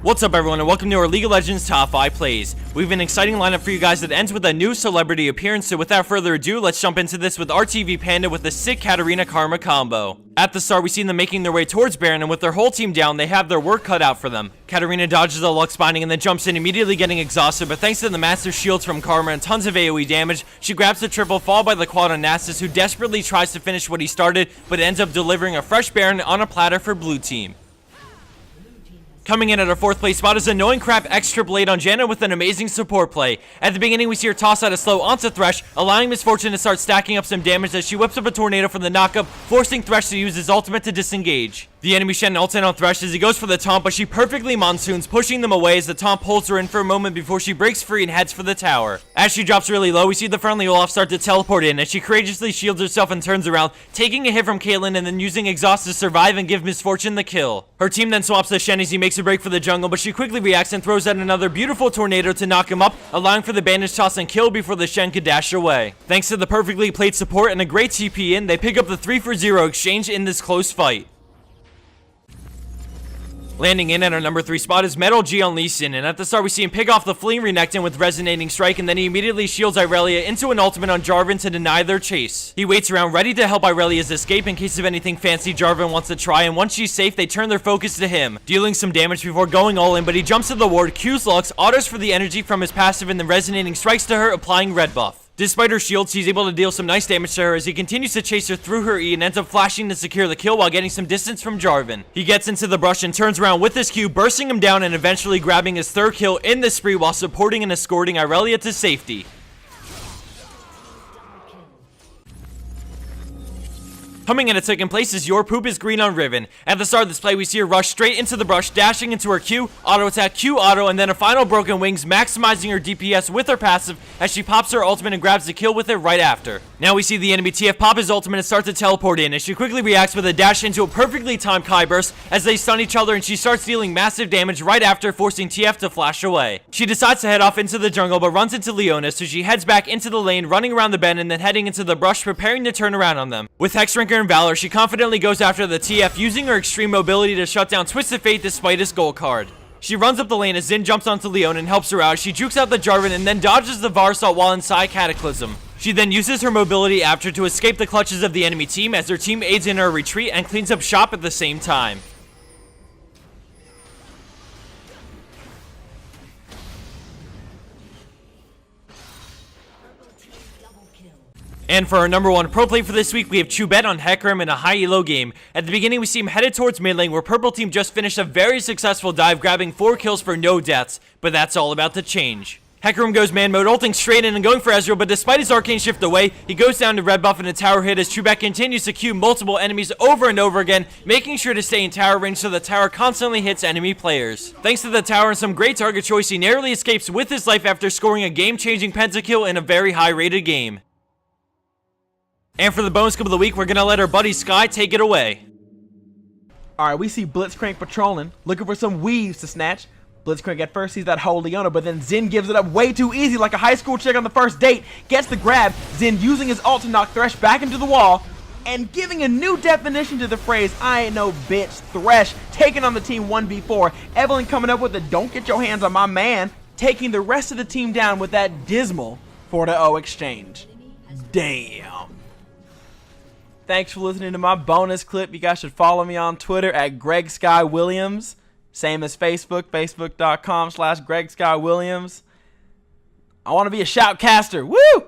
What's up everyone and welcome to our League of Legends Top 5 Plays. We have an exciting lineup for you guys that ends with a new celebrity appearance, so without further ado, let's jump into this with RTV Panda with the sick Katarina Karma combo. At the start, we see them making their way towards Baron, and with their whole team down, they have their work cut out for them. Katarina dodges a Lux Binding and then jumps in, immediately getting exhausted, but thanks to the massive shields from Karma and tons of AoE damage, she grabs the triple, followed by the quad on Nasus, who desperately tries to finish what he started, but ends up delivering a fresh Baron on a platter for blue team. Coming in at our 4th place spot is Annoying Crap X Triple 8 on Janna with an amazing support play. At the beginning, we see her toss out a slow onto Thresh, allowing Miss Fortune to start stacking up some damage as she whips up a tornado from the knockup, forcing Thresh to use his ultimate to disengage. The enemy Shen ults in on Thresh as he goes for the taunt, but she perfectly monsoons, pushing them away as the taunt pulls her in for a moment before she breaks free and heads for the tower. As she drops really low, we see the friendly Olaf start to teleport in as she courageously shields herself and turns around, taking a hit from Caitlyn and then using Exhaust to survive and give Miss Fortune the kill. Her team then swaps the Shen as he makes a break for the jungle, but she quickly reacts and throws out another beautiful tornado to knock him up, allowing for the bandage toss and kill before the Shen could dash away. Thanks to the perfectly played support and a great TP in, they pick up the 3-for-0 exchange in this close fight. Landing in at our number 3 spot is Metal G on Lee Sin, and at the start we see him pick off the fleeing Renekton with Resonating Strike, and then he immediately shields Irelia into an ultimate on Jarvan to deny their chase. He waits around ready to help Irelia's escape in case of anything fancy Jarvan wants to try, and once she's safe they turn their focus to him, dealing some damage before going all in, but he jumps to the ward, Q's Lux, autos for the energy from his passive, and then Resonating Strikes to her, applying red buff. Despite her shields, he's able to deal some nice damage to her as he continues to chase her through her E and ends up flashing to secure the kill while getting some distance from Jarvan. He gets into the brush and turns around with his Q, bursting him down and eventually grabbing his 3rd kill in the spree while supporting and escorting Irelia to safety. Coming in at 2nd place is Your Poop is Green on Riven. At the start of this play, we see her rush straight into the brush, dashing into her Q, auto attack, Q auto, and then a final Broken Wings, maximizing her DPS with her passive as she pops her ultimate and grabs the kill with it right after. Now we see the enemy TF pop his ultimate and start to teleport in as she quickly reacts with a dash into a perfectly timed Kai burst as they stun each other, and she starts dealing massive damage right after, forcing TF to flash away. She decides to head off into the jungle but runs into Leona, so she heads back into the lane, running around the bend and then heading into the brush, preparing to turn around on them. With Hexdrinker and Valor, she confidently goes after the TF, using her extreme mobility to shut down Twisted Fate despite his gold card. She runs up the lane as Xin jumps onto Leona and helps her out. She jukes out the Jarvan and then dodges the Varsalt while inside Cataclysm. She then uses her mobility after to escape the clutches of the enemy team as their team aids in her retreat and cleans up shop at the same time. And for our number 1 pro play for this week, we have Chubet on Hecarim in a high elo game. At the beginning, we see him headed towards mid lane, where Purple Team just finished a very successful dive, grabbing 4 kills for no deaths, but that's all about to change. Hecarim goes man mode, ulting straight in and going for Ezreal, but despite his arcane shift away, he goes down to red buff and a tower hit as Chubet continues to queue multiple enemies over and over again, making sure to stay in tower range so the tower constantly hits enemy players. Thanks to the tower and some great target choice, he narrowly escapes with his life after scoring a game-changing pentakill in a very high-rated game. And for the bonus kill of the week, we're gonna let our buddy Skye take it away. Alright, we see Blitzcrank patrolling, looking for some weaves to snatch. Blitzcrank at first sees that whole Leona, but then Xin gives it up way too easy like a high school chick on the first date. Gets the grab, Xin using his ult to knock Thresh back into the wall, and giving a new definition to the phrase, I ain't no bitch. Thresh taking on the team 1v4. Evelynn coming up with the don't get your hands on my man, taking the rest of the team down with that dismal 4-0 exchange. Damn. Thanks for listening to my bonus clip. You guys should follow me on Twitter at Greg Sky Williams. Same as Facebook, facebook.com/Greg Sky Williams. I want to be a shoutcaster. Woo!